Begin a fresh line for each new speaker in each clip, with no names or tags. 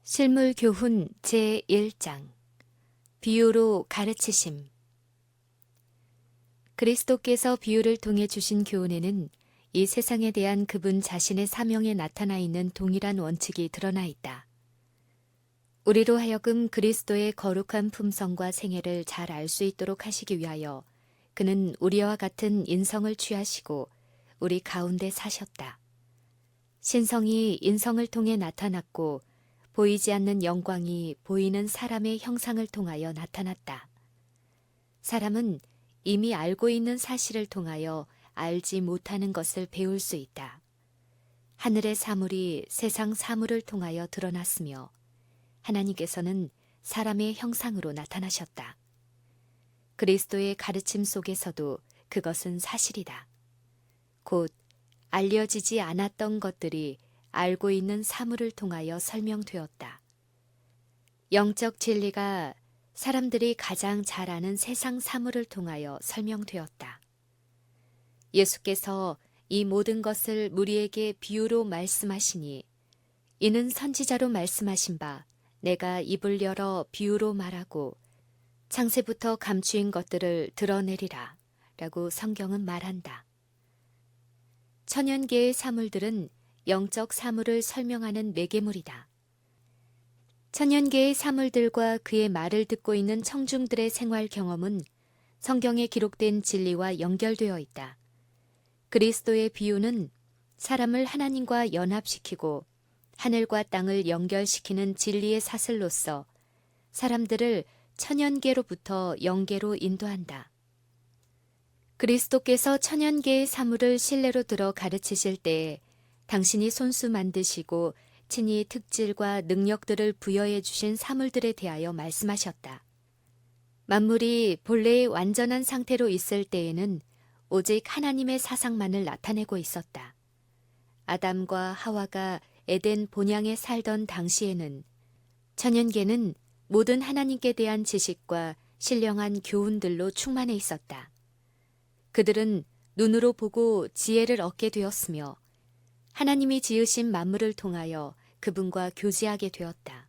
실물교훈 제1장 비유로 가르치심. 그리스도께서 비유를 통해 주신 교훈에는 이 세상에 대한 그분 자신의 사명에 나타나 있는 동일한 원칙이 드러나 있다. 우리로 하여금 그리스도의 거룩한 품성과 생애를 잘 알 수 있도록 하시기 위하여 그는 우리와 같은 인성을 취하시고 우리 가운데 사셨다. 신성이 인성을 통해 나타났고 보이지 않는 영광이 보이는 사람의 형상을 통하여 나타났다. 사람은 이미 알고 있는 사실을 통하여 알지 못하는 것을 배울 수 있다. 하늘의 사물이 세상 사물을 통하여 드러났으며 하나님께서는 사람의 형상으로 나타나셨다. 그리스도의 가르침 속에서도 그것은 사실이다. 곧 알려지지 않았던 것들이 알고 있는 사물을 통하여 설명되었다. 영적 진리가 사람들이 가장 잘 아는 세상 사물을 통하여 설명되었다. 예수께서 이 모든 것을 우리에게 비유로 말씀하시니 이는 선지자로 말씀하신 바 내가 입을 열어 비유로 말하고 창세부터 감추인 것들을 드러내리라 라고 성경은 말한다. 천연계의 사물들은 영적 사물을 설명하는 매개물이다. 천연계의 사물들과 그의 말을 듣고 있는 청중들의 생활 경험은 성경에 기록된 진리와 연결되어 있다. 그리스도의 비유는 사람을 하나님과 연합시키고 하늘과 땅을 연결시키는 진리의 사슬로서 사람들을 천연계로부터 영계로 인도한다. 그리스도께서 천연계의 사물을 실내로 들어 가르치실 때에 당신이 손수 만드시고 친히 특질과 능력들을 부여해 주신 사물들에 대하여 말씀하셨다. 만물이 본래의 완전한 상태로 있을 때에는 오직 하나님의 사상만을 나타내고 있었다. 아담과 하와가 에덴 본향에 살던 당시에는 천연계는 모든 하나님께 대한 지식과 신령한 교훈들로 충만해 있었다. 그들은 눈으로 보고 지혜를 얻게 되었으며 하나님이 지으신 만물을 통하여 그분과 교제하게 되었다.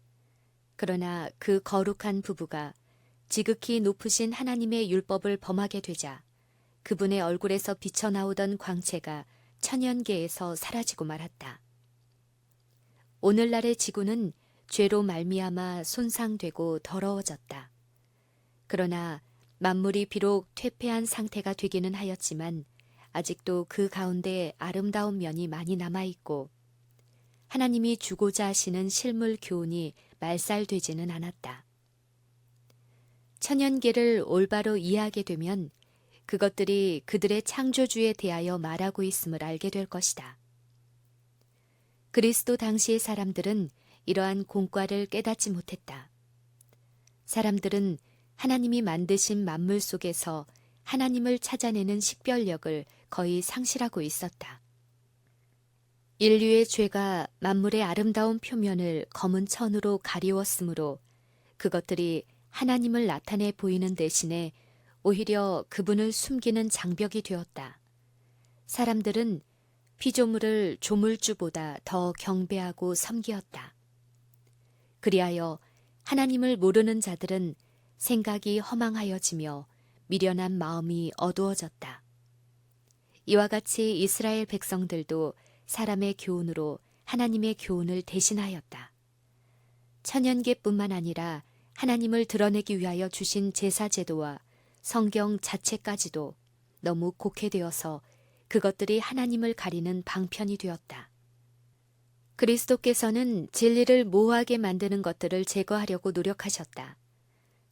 그러나 그 거룩한 부부가 지극히 높으신 하나님의 율법을 범하게 되자 그분의 얼굴에서 비쳐나오던 광채가 천연계에서 사라지고 말았다. 오늘날의 지구는 죄로 말미암아 손상되고 더러워졌다. 그러나 만물이 비록 퇴폐한 상태가 되기는 하였지만 아직도 그 가운데 아름다운 면이 많이 남아있고 하나님이 주고자 하시는 실물 교훈이 말살되지는 않았다. 천연계를 올바로 이해하게 되면 그것들이 그들의 창조주에 대하여 말하고 있음을 알게 될 것이다. 그리스도 당시의 사람들은 이러한 공과를 깨닫지 못했다. 사람들은 하나님이 만드신 만물 속에서 하나님을 찾아내는 식별력을 거의 상실하고 있었다. 인류의 죄가 만물의 아름다운 표면을 검은 천으로 가리웠으므로 그것들이 하나님을 나타내 보이는 대신에 오히려 그분을 숨기는 장벽이 되었다. 사람들은 피조물을 조물주보다 더 경배하고 섬기었다. 그리하여 하나님을 모르는 자들은 생각이 허망하여지며 미련한 마음이 어두워졌다. 이와 같이 이스라엘 백성들도 사람의 교훈으로 하나님의 교훈을 대신하였다. 천연계뿐만 아니라 하나님을 드러내기 위하여 주신 제사제도와 성경 자체까지도 너무 곡해되어서 그것들이 하나님을 가리는 방편이 되었다. 그리스도께서는 진리를 모호하게 만드는 것들을 제거하려고 노력하셨다.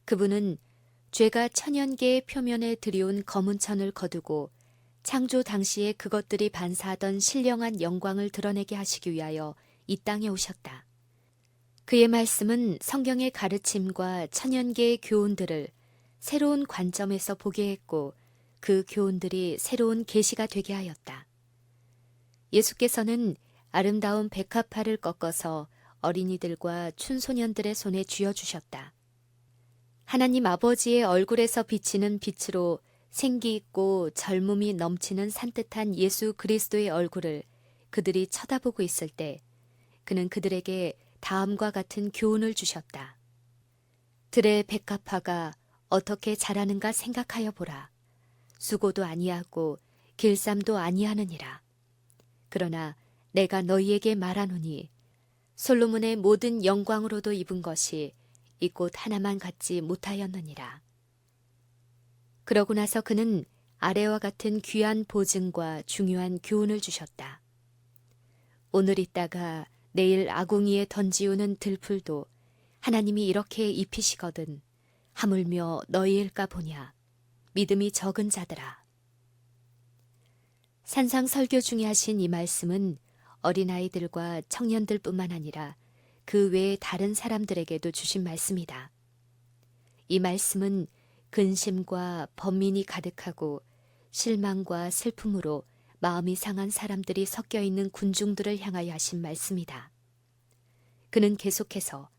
그분은 죄가 천연계의 표면에 들이온 검은 천을 거두고 창조 당시에 그것들이 반사하던 신령한 영광을 드러내게 하시기 위하여 이 땅에 오셨다. 그의 말씀은 성경의 가르침과 천연계의 교훈들을 새로운 관점에서 보게 했고 그 교훈들이 새로운 계시가 되게 하였다. 예수께서는 아름다운 백합화를 꺾어서 어린이들과 춘소년들의 손에 쥐어주셨다. 하나님 아버지의 얼굴에서 비치는 빛으로 생기 있고 젊음이 넘치는 산뜻한 예수 그리스도의 얼굴을 그들이 쳐다보고 있을 때 그는 그들에게 다음과 같은 교훈을 주셨다. 들의 백합화가 어떻게 자라는가 생각하여 보라. 수고도 아니하고 길쌈도 아니하느니라. 그러나 내가 너희에게 말하노니 솔로몬의 모든 영광으로도 입은 것이 이 꽃 하나만 갖지 못하였느니라. 그러고 나서 그는 아래와 같은 귀한 보증과 중요한 교훈을 주셨다. 오늘 있다가 내일 아궁이에 던지우는 들풀도 하나님이 이렇게 입히시거든 하물며 너희일까 보냐. 믿음이 적은 자들아. 산상 설교 중에 하신 이 말씀은 어린아이들과 청년들뿐만 아니라 그 외의 다른 사람들에게도 주신 말씀이다. 이 말씀은 근심과 번민이 가득하고 실망과 슬픔으로 마음이 상한 사람들이 섞여 있는 군중들을 향하여 하신 말씀이다. 그는 계속해서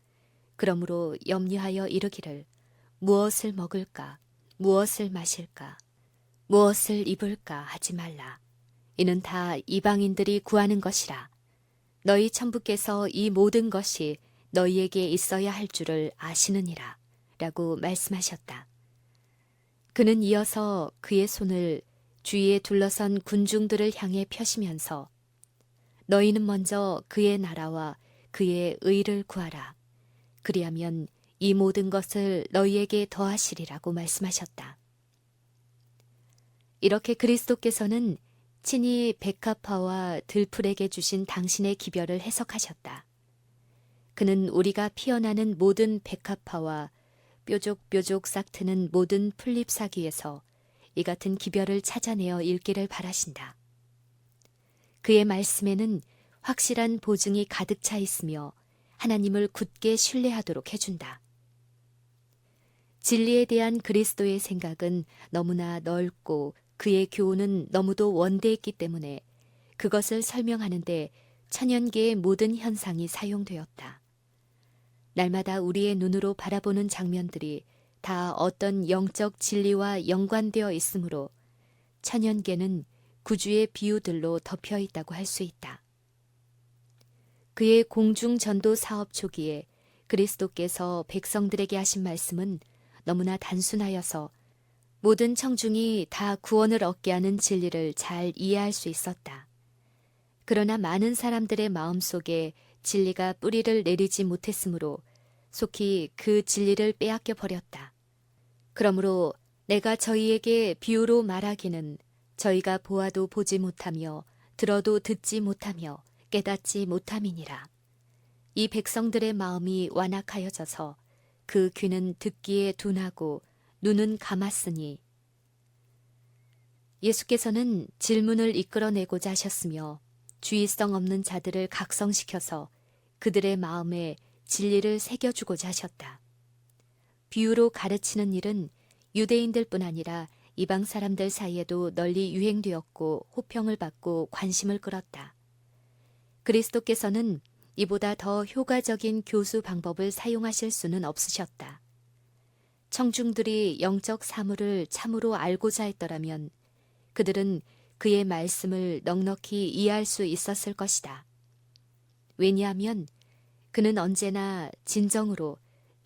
그러므로 염려하여 이르기를 무엇을 먹을까, 무엇을 마실까, 무엇을 입을까 하지 말라. 이는 다 이방인들이 구하는 것이라. 너희 천부께서 이 모든 것이 너희에게 있어야 할 줄을 아시느니라. 라고 말씀하셨다. 그는 이어서 그의 손을 주위에 둘러선 군중들을 향해 펴시면서 너희는 먼저 그의 나라와 그의 의를 구하라. 그리하면 이 모든 것을 너희에게 더하시리라고 말씀하셨다. 이렇게 그리스도께서는 친히 백합화와 들풀에게 주신 당신의 기별을 해석하셨다. 그는 우리가 피어나는 모든 백합화와 뾰족뾰족 싹트는 모든 풀잎사귀에서 이 같은 기별을 찾아내어 읽기를 바라신다. 그의 말씀에는 확실한 보증이 가득 차 있으며 하나님을 굳게 신뢰하도록 해준다. 진리에 대한 그리스도의 생각은 너무나 넓고 그의 교훈은 너무도 원대했기 때문에 그것을 설명하는데 천연 개의 모든 현상이 사용되었다. 날마다 우리의 눈으로 바라보는 장면들이 다 어떤 영적 진리와 연관되어 있으므로 천연 개는 구주의 비유들로 덮여 있다고 할 수 있다. 그의 공중 전도 사업 초기에 그리스도께서 백성들에게 하신 말씀은 너무나 단순하여서 모든 청중이 다 구원을 얻게 하는 진리를 잘 이해할 수 있었다. 그러나 많은 사람들의 마음속에 진리가 뿌리를 내리지 못했으므로 속히 그 진리를 빼앗겨 버렸다. 그러므로 내가 저희에게 비유로 말하기는 저희가 보아도 보지 못하며 들어도 듣지 못하며 깨닫지 못함이니라. 이 백성들의 마음이 완악하여져서 그 귀는 듣기에 둔하고 눈은 감았으니. 예수께서는 질문을 이끌어내고자 하셨으며 주의성 없는 자들을 각성시켜서 그들의 마음에 진리를 새겨주고자 하셨다. 비유로 가르치는 일은 유대인들뿐 아니라 이방 사람들 사이에도 널리 유행되었고 호평을 받고 관심을 끌었다. 그리스도께서는 이보다 더 효과적인 교수 방법을 사용하실 수는 없으셨다. 청중들이 영적 사물을 참으로 알고자 했더라면 그들은 그의 말씀을 넉넉히 이해할 수 있었을 것이다. 왜냐하면 그는 언제나 진정으로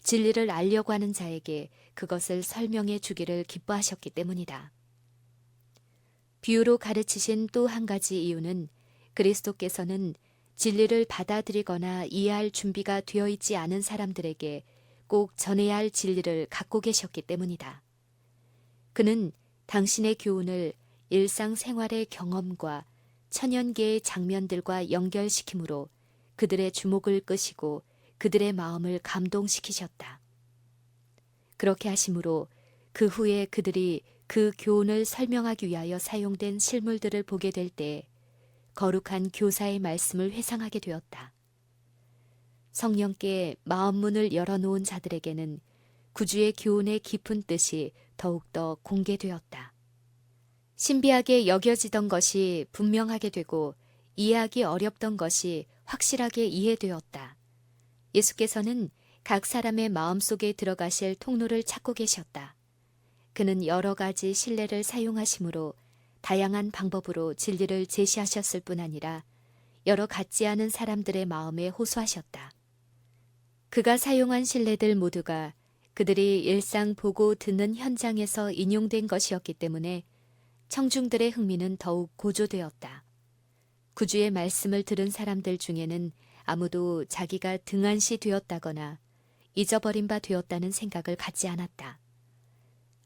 진리를 알려고 하는 자에게 그것을 설명해 주기를 기뻐하셨기 때문이다. 비유로 가르치신 또 한 가지 이유는 그리스도께서는 진리를 받아들이거나 이해할 준비가 되어 있지 않은 사람들에게 꼭 전해야 할 진리를 갖고 계셨기 때문이다. 그는 당신의 교훈을 일상생활의 경험과 천연계의 장면들과 연결시키므로 그들의 주목을 끄시고 그들의 마음을 감동시키셨다. 그렇게 하심으로 그 후에 그들이 그 교훈을 설명하기 위하여 사용된 실물들을 보게 될 때 거룩한 교사의 말씀을 회상하게 되었다. 성령께 마음문을 열어놓은 자들에게는 구주의 교훈의 깊은 뜻이 더욱더 공개되었다. 신비하게 여겨지던 것이 분명하게 되고 이해하기 어렵던 것이 확실하게 이해되었다. 예수께서는 각 사람의 마음속에 들어가실 통로를 찾고 계셨다. 그는 여러 가지 신뢰를 사용하심으로 다양한 방법으로 진리를 제시하셨을 뿐 아니라 여러 같지 않은 사람들의 마음에 호소하셨다. 그가 사용한 신뢰들 모두가 그들이 일상 보고 듣는 현장에서 인용된 것이었기 때문에 청중들의 흥미는 더욱 고조되었다. 구주의 말씀을 들은 사람들 중에는 아무도 자기가 등한시 되었다거나 잊어버린 바 되었다는 생각을 갖지 않았다.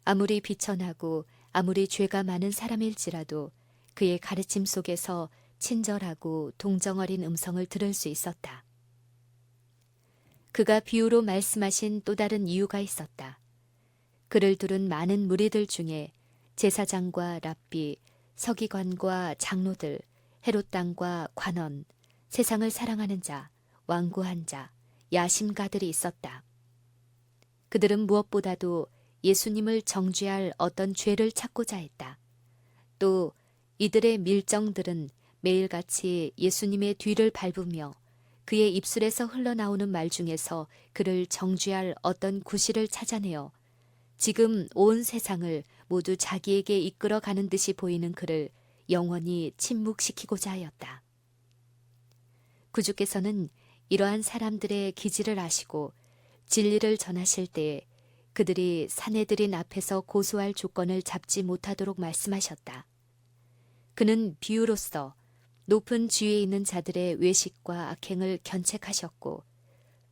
아무리 비천하고 아무리 죄가 많은 사람일지라도 그의 가르침 속에서 친절하고 동정어린 음성을 들을 수 있었다. 그가 비유로 말씀하신 또 다른 이유가 있었다. 그를 들은 많은 무리들 중에 제사장과 랍비, 서기관과 장로들, 헤롯 당과 관원, 세상을 사랑하는 자, 완고한 자, 야심가들이 있었다. 그들은 무엇보다도 예수님을 정죄할 어떤 죄를 찾고자 했다. 또 이들의 밀정들은 매일같이 예수님의 뒤를 밟으며 그의 입술에서 흘러나오는 말 중에서 그를 정죄할 어떤 구실을 찾아내어 지금 온 세상을 모두 자기에게 이끌어가는 듯이 보이는 그를 영원히 침묵시키고자 하였다. 구주께서는 이러한 사람들의 기질을 아시고 진리를 전하실 때에 그들이 사내들인 앞에서 고소할 조건을 잡지 못하도록 말씀하셨다. 그는 비유로서 높은 지위에 있는 자들의 외식과 악행을 견책하셨고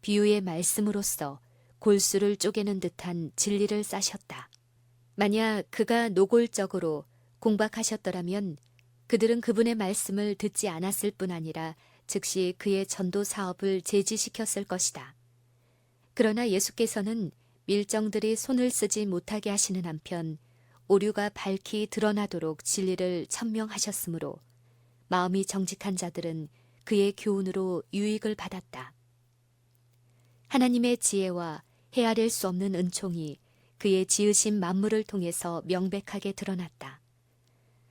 비유의 말씀으로써 골수를 쪼개는 듯한 진리를 싸셨다. 만약 그가 노골적으로 공박하셨더라면 그들은 그분의 말씀을 듣지 않았을 뿐 아니라 즉시 그의 전도 사업을 제지시켰을 것이다. 그러나 예수께서는 밀정들이 손을 쓰지 못하게 하시는 한편 오류가 밝히 드러나도록 진리를 천명하셨으므로 마음이 정직한 자들은 그의 교훈으로 유익을 받았다. 하나님의 지혜와 헤아릴 수 없는 은총이 그의 지으신 만물을 통해서 명백하게 드러났다.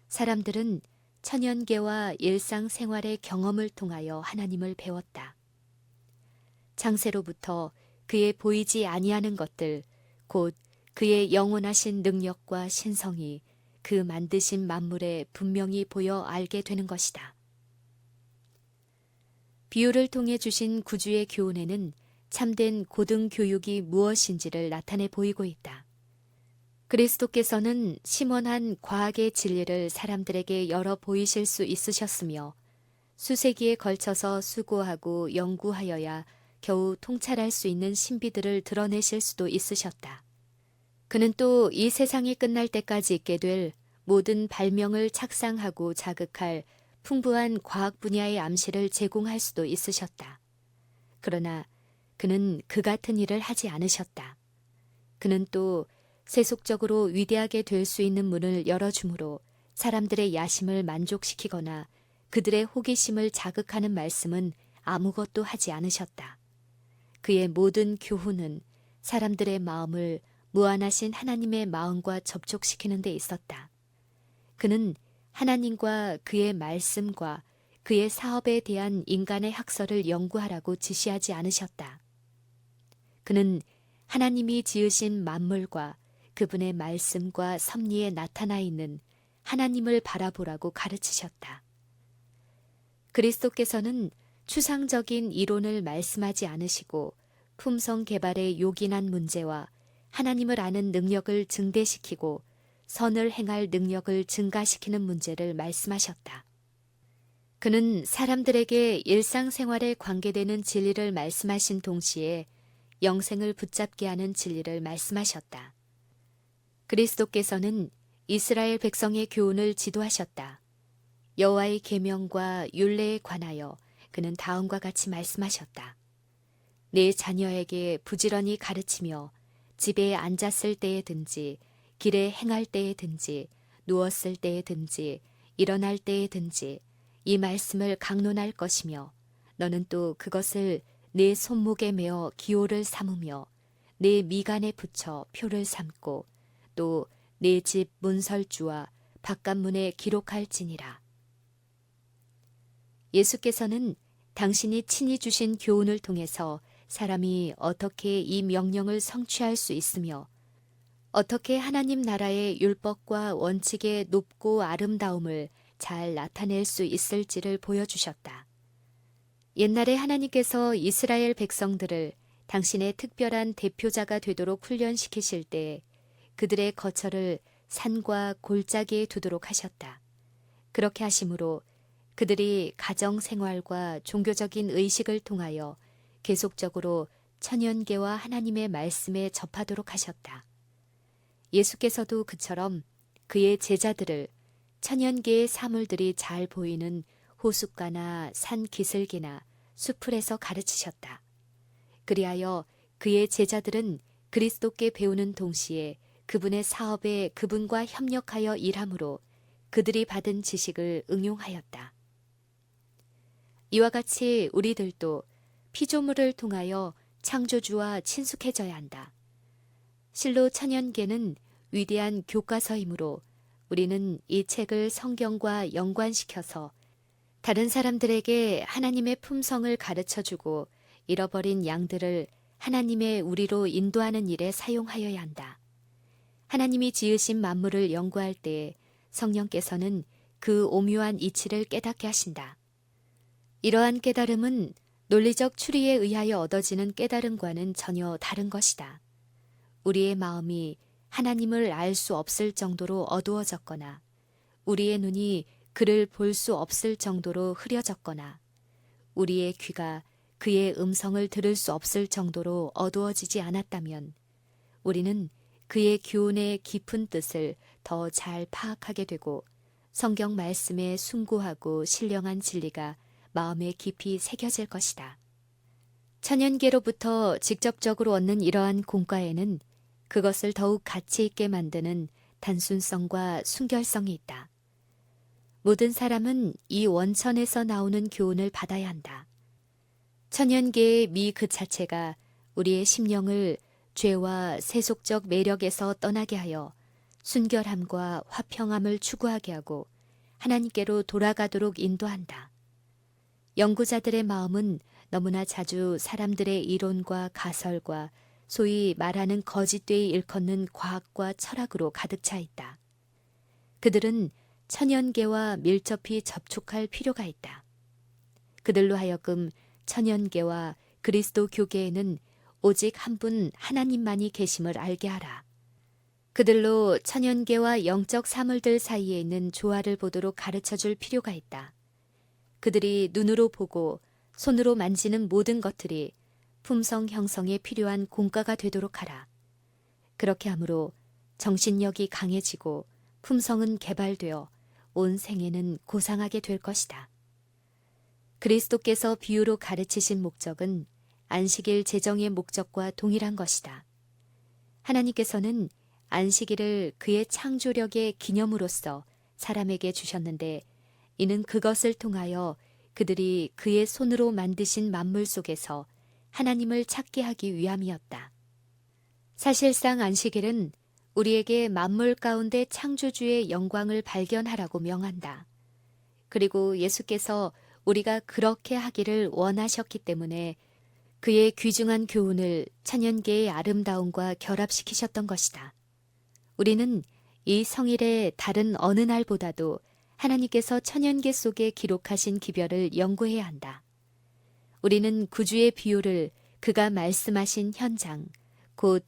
사람들은 천연계와 일상생활의 경험을 통하여 하나님을 배웠다. 창세로부터 그의 보이지 아니하는 것들, 곧 그의 영원하신 능력과 신성이 그 만드신 만물에 분명히 보여 알게 되는 것이다. 비유를 통해 주신 구주의 교훈에는 참된 고등교육이 무엇인지를 나타내 보이고 있다. 그리스도께서는 심원한 과학의 진리를 사람들에게 열어 보이실 수 있으셨으며 수세기에 걸쳐서 수고하고 연구하여야 겨우 통찰할 수 있는 신비들을 드러내실 수도 있으셨다. 그는 또 이 세상이 끝날 때까지 있게 될 모든 발명을 착상하고 자극할 풍부한 과학 분야의 암시를 제공할 수도 있으셨다. 그러나 그는 그 같은 일을 하지 않으셨다. 그는 또 세속적으로 위대하게 될 수 있는 문을 열어주므로 사람들의 야심을 만족시키거나 그들의 호기심을 자극하는 말씀은 아무것도 하지 않으셨다. 그의 모든 교훈은 사람들의 마음을 무한하신 하나님의 마음과 접촉시키는 데 있었다. 그는 하나님과 그의 말씀과 그의 사업에 대한 인간의 학설을 연구하라고 지시하지 않으셨다. 그는 하나님이 지으신 만물과 그분의 말씀과 섭리에 나타나 있는 하나님을 바라보라고 가르치셨다. 그리스도께서는 추상적인 이론을 말씀하지 않으시고 품성 개발에 요긴한 문제와 하나님을 아는 능력을 증대시키고 선을 행할 능력을 증가시키는 문제를 말씀하셨다. 그는 사람들에게 일상생활에 관계되는 진리를 말씀하신 동시에 영생을 붙잡게 하는 진리를 말씀하셨다. 그리스도께서는 이스라엘 백성의 교훈을 지도하셨다. 여호와의 계명과 율례에 관하여 그는 다음과 같이 말씀하셨다. 내 자녀에게 부지런히 가르치며 집에 앉았을 때에든지 길에 행할 때에든지 누웠을 때에든지 일어날 때에든지 이 말씀을 강론할 것이며 너는 또 그것을 내 손목에 메어 기호를 삼으며 내 미간에 붙여 표를 삼고 또 내 집 문설주와 바깥문에 기록할지니라. 예수께서는 당신이 친히 주신 교훈을 통해서 사람이 어떻게 이 명령을 성취할 수 있으며 어떻게 하나님 나라의 율법과 원칙의 높고 아름다움을 잘 나타낼 수 있을지를 보여주셨다. 옛날에 하나님께서 이스라엘 백성들을 당신의 특별한 대표자가 되도록 훈련시키실 때 그들의 거처를 산과 골짜기에 두도록 하셨다. 그렇게 하심으로 그들이 가정 생활과 종교적인 의식을 통하여 계속적으로 천연계와 하나님의 말씀에 접하도록 하셨다. 예수께서도 그처럼 그의 제자들을 천연계의 사물들이 잘 보이는 호숫가나 산 기슭이나 수풀에서 가르치셨다. 그리하여 그의 제자들은 그리스도께 배우는 동시에 그분의 사업에 그분과 협력하여 일함으로 그들이 받은 지식을 응용하였다. 이와 같이 우리들도 피조물을 통하여 창조주와 친숙해져야 한다. 실로 천연계는 위대한 교과서이므로 우리는 이 책을 성경과 연관시켜서 다른 사람들에게 하나님의 품성을 가르쳐주고 잃어버린 양들을 하나님의 우리로 인도하는 일에 사용하여야 한다. 하나님이 지으신 만물을 연구할 때에 성령께서는 그 오묘한 이치를 깨닫게 하신다. 이러한 깨달음은 논리적 추리에 의하여 얻어지는 깨달음과는 전혀 다른 것이다. 우리의 마음이 하나님을 알 수 없을 정도로 어두워졌거나 우리의 눈이 그를 볼 수 없을 정도로 흐려졌거나 우리의 귀가 그의 음성을 들을 수 없을 정도로 어두워지지 않았다면 우리는 그의 교훈의 깊은 뜻을 더 잘 파악하게 되고 성경 말씀에 숭고하고 신령한 진리가 마음에 깊이 새겨질 것이다. 천연계로부터 직접적으로 얻는 이러한 공과에는 그것을 더욱 가치 있게 만드는 단순성과 순결성이 있다. 모든 사람은 이 원천에서 나오는 교훈을 받아야 한다. 천연계의 미 그 자체가 우리의 심령을 죄와 세속적 매력에서 떠나게 하여 순결함과 화평함을 추구하게 하고 하나님께로 돌아가도록 인도한다. 연구자들의 마음은 너무나 자주 사람들의 이론과 가설과 소위 말하는 거짓되이 일컫는 과학과 철학으로 가득 차 있다. 그들은 천연계와 밀접히 접촉할 필요가 있다. 그들로 하여금 천연계와 그리스도 교계에는 오직 한 분 하나님만이 계심을 알게 하라. 그들로 천연계와 영적 사물들 사이에 있는 조화를 보도록 가르쳐줄 필요가 있다. 그들이 눈으로 보고 손으로 만지는 모든 것들이 품성 형성에 필요한 공과가 되도록 하라. 그렇게 함으로 정신력이 강해지고 품성은 개발되어 온 생애는 고상하게 될 것이다. 그리스도께서 비유로 가르치신 목적은 안식일 제정의 목적과 동일한 것이다. 하나님께서는 안식일을 그의 창조력의 기념으로써 사람에게 주셨는데 이는 그것을 통하여 그들이 그의 손으로 만드신 만물 속에서 하나님을 찾게 하기 위함이었다. 사실상 안식일은 우리에게 만물 가운데 창조주의 영광을 발견하라고 명한다. 그리고 예수께서 우리가 그렇게 하기를 원하셨기 때문에 그의 귀중한 교훈을 천연계의 아름다움과 결합시키셨던 것이다. 우리는 이 성일의 다른 어느 날보다도 하나님께서 천연계 속에 기록하신 기별을 연구해야 한다. 우리는 구주의 비유를 그가 말씀하신 현장, 곧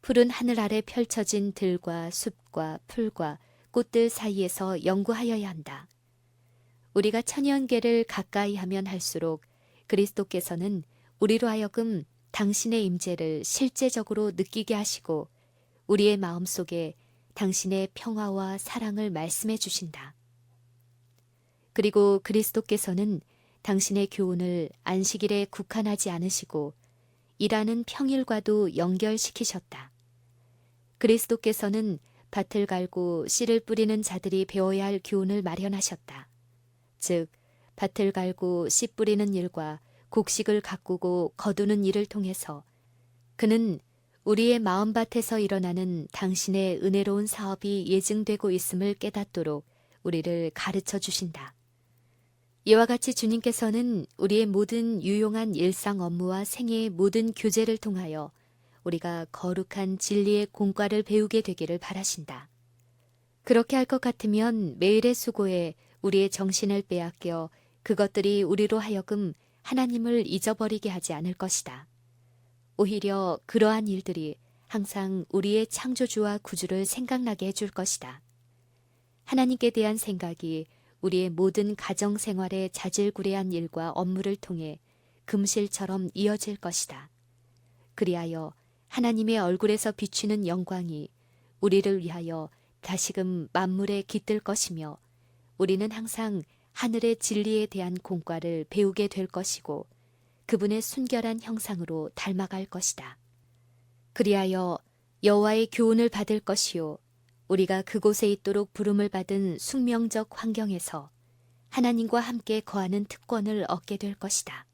푸른 하늘 아래 펼쳐진 들과 숲과 풀과 꽃들 사이에서 연구하여야 한다. 우리가 천연계를 가까이 하면 할수록 그리스도께서는 우리로 하여금 당신의 임재를 실제적으로 느끼게 하시고 우리의 마음속에 당신의 평화와 사랑을 말씀해 주신다. 그리고 그리스도께서는 당신의 교훈을 안식일에 국한하지 않으시고 일하는 평일과도 연결시키셨다. 그리스도께서는 밭을 갈고 씨를 뿌리는 자들이 배워야 할 교훈을 마련하셨다. 즉, 밭을 갈고 씨 뿌리는 일과 곡식을 가꾸고 거두는 일을 통해서 그는 우리의 마음밭에서 일어나는 당신의 은혜로운 사업이 예증되고 있음을 깨닫도록 우리를 가르쳐 주신다. 이와 같이 주님께서는 우리의 모든 유용한 일상 업무와 생애의 모든 교제를 통하여 우리가 거룩한 진리의 공과를 배우게 되기를 바라신다. 그렇게 할 것 같으면 매일의 수고에 우리의 정신을 빼앗겨 그것들이 우리로 하여금 하나님을 잊어버리게 하지 않을 것이다. 오히려 그러한 일들이 항상 우리의 창조주와 구주를 생각나게 해줄 것이다. 하나님께 대한 생각이 우리의 모든 가정 생활의 자질구레한 일과 업무를 통해 금실처럼 이어질 것이다. 그리하여 하나님의 얼굴에서 비추는 영광이 우리를 위하여 다시금 만물에 깃들 것이며 우리는 항상 하늘의 진리에 대한 공과를 배우게 될 것이고 그분의 순결한 형상으로 닮아갈 것이다. 그리하여 여호와의 교훈을 받을 것이요 우리가 그곳에 있도록 부름을 받은 숙명적 환경에서 하나님과 함께 거하는 특권을 얻게 될 것이다.